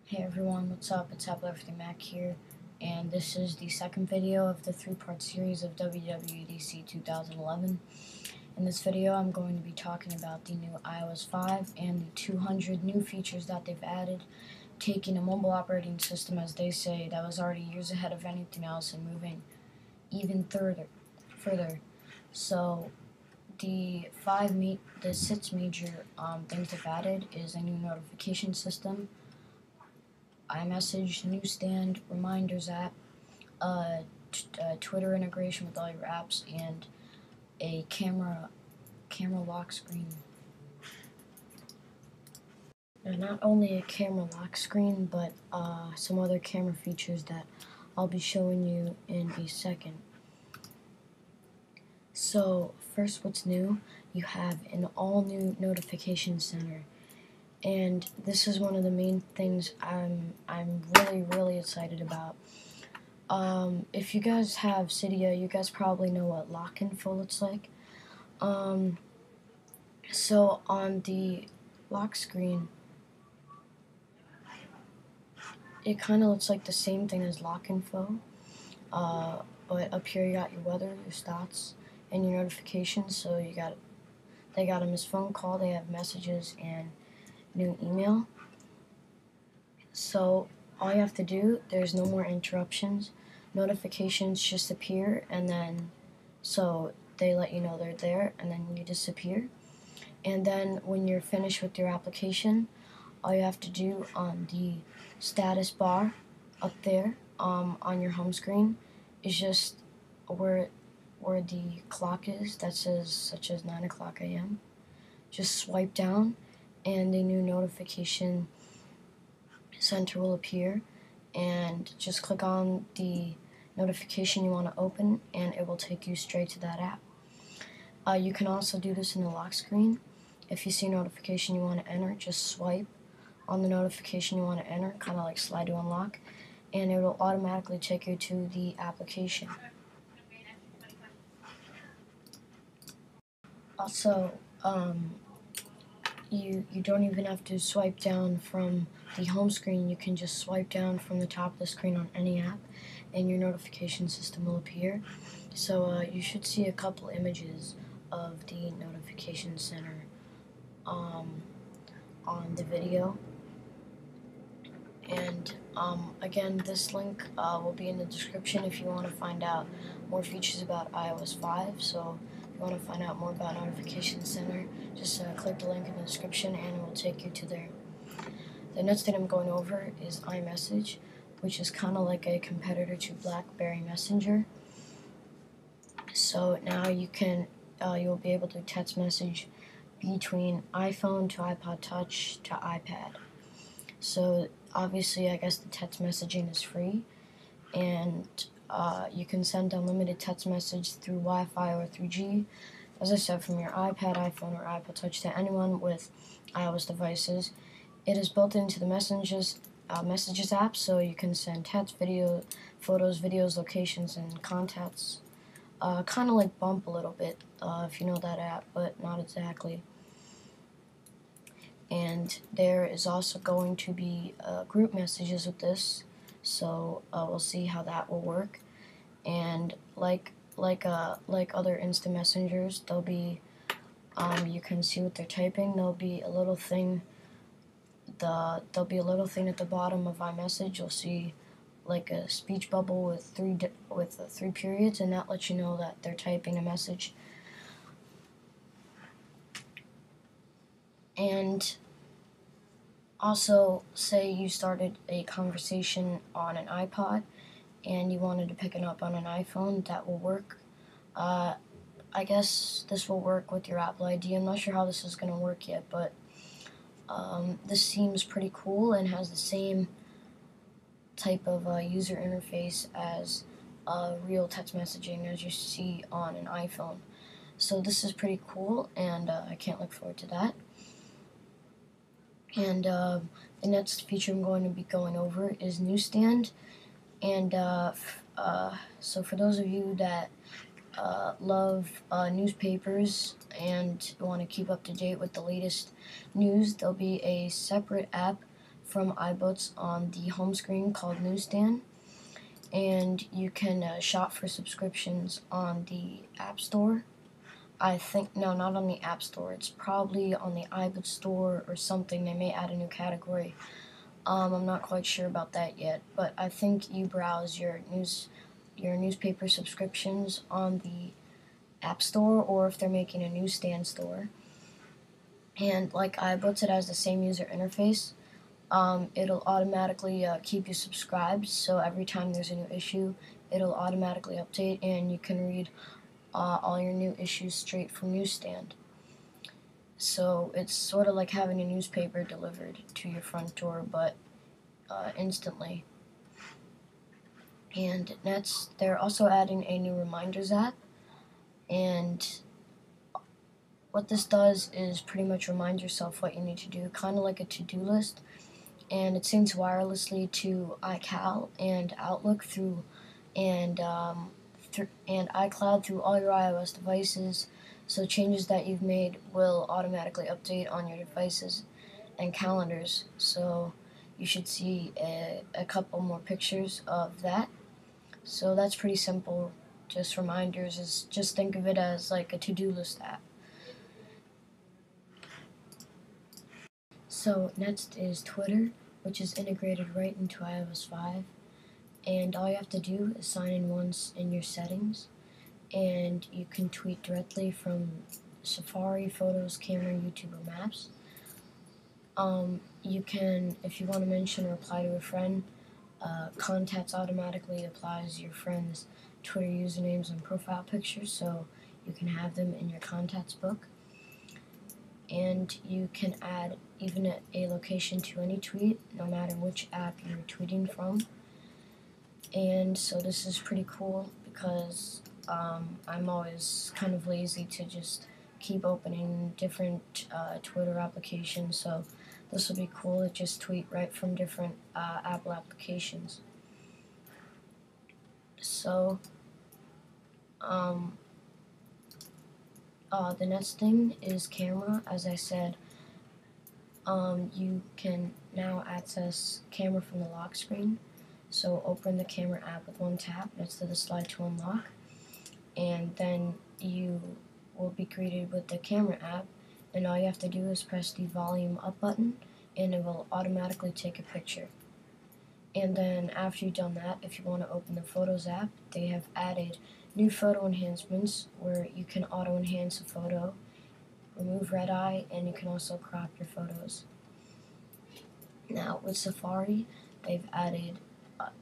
Hey everyone, what's up? It's Apple Everything Mac here, and this is the second video of the three-part series of WWDC 2011. In this video, I'm going to be talking about the new iOS 5 and the 200 new features that they've added, taking a mobile operating system, as they say, that was already years ahead of anything else and moving even further. So, the six major things they've added is a new notification system, iMessage, Newsstand, Reminders app, Twitter integration with all your apps, and a camera lock screen. And not only a camera lock screen, but some other camera features that I'll be showing you in a second. So first, what's new? You have an all-new notification center. And this is one of the main things I'm really excited about. If you guys have Cydia, you guys probably know what lock info looks like. So on the lock screen, it kind of looks like the same thing as lock info, but up here you got your weather, your stats, and your notifications. So they got a missed phone call, they have messages, and new email. So all you have to do, there's no more interruptions. Notifications just appear, and then so they let you know they're there, and then you disappear. And then when you're finished with your application, all you have to do on the status bar up there on your home screen is just where the clock is that says such as 9 o'clock a.m. Just swipe down, and the new notification center will appear, and just click on the notification you want to open, and it will take you straight to that app. You can also do this in the lock screen. If you see a notification you want to enter, just swipe on the notification you want to enter, kind of like slide to unlock, and it will automatically take you to the application. Also, you don't even have to swipe down from the home screen. You can just swipe down from the top of the screen on any app, and your notification system will appear. So you should see a couple images of the notification center on the video. And again, this link will be in the description if you want to find out more features about iOS 5. So if you want to find out more about Notification Center, just click the link in the description and it will take you to there. The next thing I'm going over is iMessage, which is kind of like a competitor to BlackBerry Messenger. So now you'll be able to text message between iPhone to iPod Touch to iPad. So obviously, I guess the text messaging is free, and you can send unlimited text message through Wi-Fi or 3G, as I said, from your iPad, iPhone, or iPod Touch to anyone with iOS devices. It is built into the Messages app, so you can send text, video, photos, videos, locations, and contacts. Kind of like Bump a little bit, if you know that app, but not exactly. And there is also going to be group messages with this, so we'll see how that will work. And like other instant messengers, there'll be you can see what they're typing. There'll be a little thing. There'll be a little thing at the bottom of iMessage. You'll see like a speech bubble with three periods, and that lets you know that they're typing a message. And also, say you started a conversation on an iPod and you wanted to pick it up on an iPhone, that will work. I guess this will work with your Apple ID. I'm not sure how this is going to work yet, but this seems pretty cool and has the same type of user interface as real text messaging as you see on an iPhone. So this is pretty cool, and I can't look forward to that. And the next feature I'm going to be going over is Newsstand. And so for those of you that love newspapers and want to keep up to date with the latest news, there'll be a separate app from iBooks on the home screen called Newsstand, and you can shop for subscriptions on the App Store. I think, no, not on the App Store. It's probably on the iBooks store or something. They may add a new category. I'm not quite sure about that yet, but I think you browse your newspaper subscriptions on the App Store, or if they're making a newsstand store. And like iBooks, it has the same user interface. It'll automatically keep you subscribed, so every time there's a new issue, it'll automatically update, and you can read all your new issues straight from Newsstand. So it's sort of like having a newspaper delivered to your front door, but instantly. And they're also adding a new reminders app, and what this does is pretty much remind yourself what you need to do, kind of like a to-do list, and it syncs wirelessly to iCal and Outlook through and iCloud through all your iOS devices, so changes that you've made will automatically update on your devices and calendars. So you should see a couple more pictures of that. So that's pretty simple. Just reminders, just think of it as like a to-do list app. So next is Twitter, which is integrated right into iOS 5. And all you have to do is sign in once in your settings, and you can tweet directly from Safari, Photos, Camera, YouTube, or Maps. You can, if you want to mention or reply to a friend, Contacts automatically applies your friend's Twitter usernames and profile pictures, so you can have them in your contacts book. And you can add even a location to any tweet, no matter which app you're tweeting from. And so this is pretty cool because I'm always kind of lazy to just keep opening different Twitter applications, so this will be cool to just tweet right from different Apple applications. So the next thing is camera. As I said, you can now access camera from the lock screen. So open the camera app with one tap next to the slide to unlock, and then you will be greeted with the camera app, and all you have to do is press the volume up button and it will automatically take a picture. And then after you've done that, if you want to open the Photos app, they have added new photo enhancements where you can auto enhance a photo, remove red eye, and you can also crop your photos. Now with Safari, they've added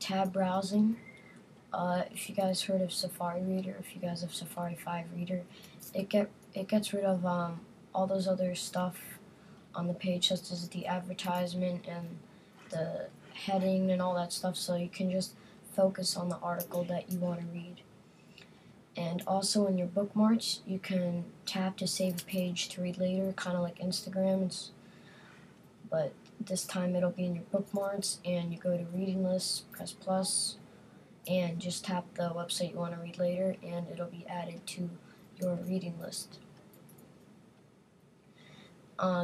tab browsing. If you guys heard of Safari Reader, if you guys have Safari 5 Reader, it gets rid of all those other stuff on the page, such as the advertisement and the heading and all that stuff, so you can just focus on the article that you want to read. And also in your bookmarks, you can tap to save a page to read later, kind of like Instagram, but this time it'll be in your bookmarks, and you go to reading lists, press plus, and just tap the website you want to read later, and it'll be added to your reading list.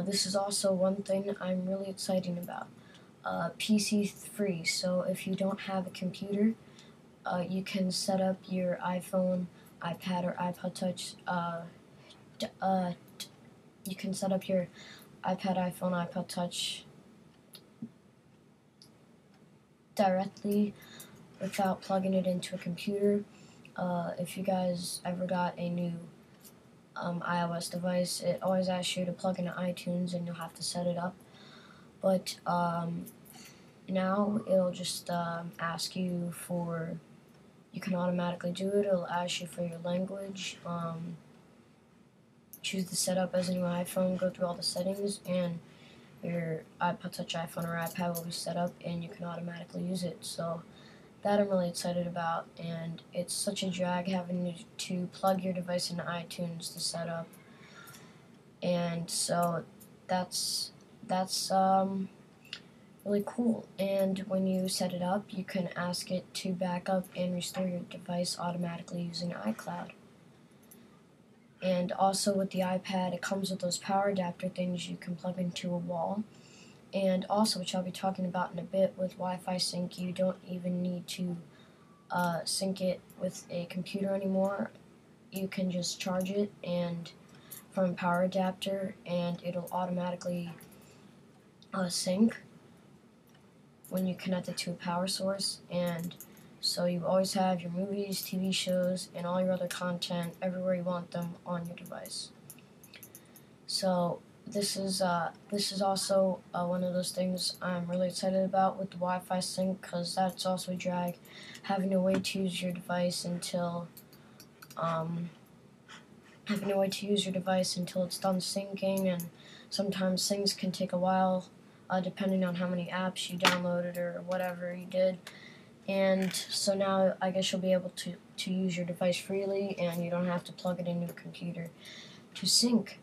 This is also one thing I'm really excited about. PC free, so if you don't have a computer, you can set up your iPhone, iPad, or iPod Touch. You can set up your iPad, iPhone, iPod Touch directly without plugging it into a computer. If you guys ever got a new iOS device, it always asks you to plug into iTunes and you'll have to set it up. But now it'll just ask you for, you can automatically do it. It'll ask you for your language, choose the setup as a new iPhone, go through all the settings, and your iPod Touch, iPhone, or iPad will be set up and you can automatically use it. So that I'm really excited about, and it's such a drag having to plug your device into iTunes to set up. And so that's really cool. And when you set it up, you can ask it to back up and restore your device automatically using iCloud. And also with the iPad, it comes with those power adapter things you can plug into a wall, And also, which I'll be talking about in a bit, with Wi-Fi sync, you don't even need to sync it with a computer anymore. You can just charge it and from a power adapter, and it'll automatically sync when you connect it to a power source. And so you always have your movies, TV shows, and all your other content everywhere you want them on your device. So this is also one of those things I'm really excited about with the Wi-Fi sync, because that's also a drag, having to wait to use your device until it's done syncing, and sometimes things can take a while depending on how many apps you downloaded or whatever you did. And so now I guess you'll be able to use your device freely, and you don't have to plug it into a computer to sync.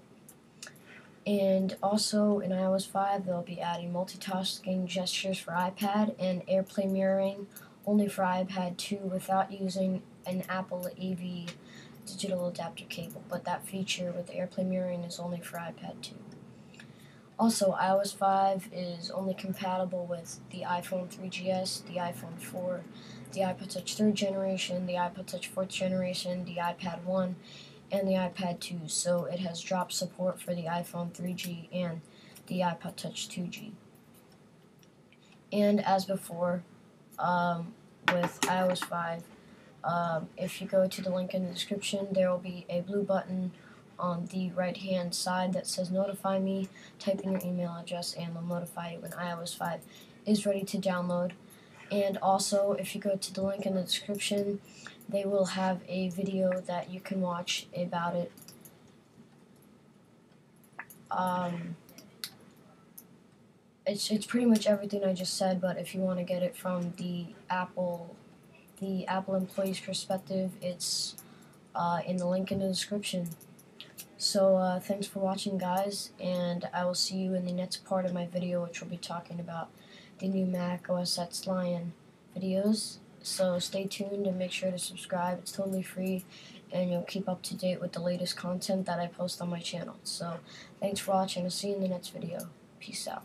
And also in iOS 5, they'll be adding multitasking gestures for iPad and AirPlay mirroring only for iPad 2 without using an Apple AV digital adapter cable, but that feature with AirPlay mirroring is only for iPad 2. Also, iOS 5 is only compatible with the iPhone 3GS, the iPhone 4, the iPod Touch 3rd generation, the iPod Touch 4th generation, the iPad 1, and the iPad 2, so it has dropped support for the iPhone 3G and the iPod Touch 2G. And as before, with iOS 5, if you go to the link in the description, there will be a blue button on the right-hand side that says Notify Me. Type in your email address and they'll notify you when iOS 5 is ready to download. And also, if you go to the link in the description, they will have a video that you can watch about it. It's pretty much everything I just said, but if you want to get it from the Apple employee's perspective, it's in the link in the description. So thanks for watching, guys, and I will see you in the next part of my video, which will be talking about the new Mac OS X Lion videos. So stay tuned and make sure to subscribe. It's totally free, and you'll keep up to date with the latest content that I post on my channel. So thanks for watching. I'll see you in the next video. Peace out.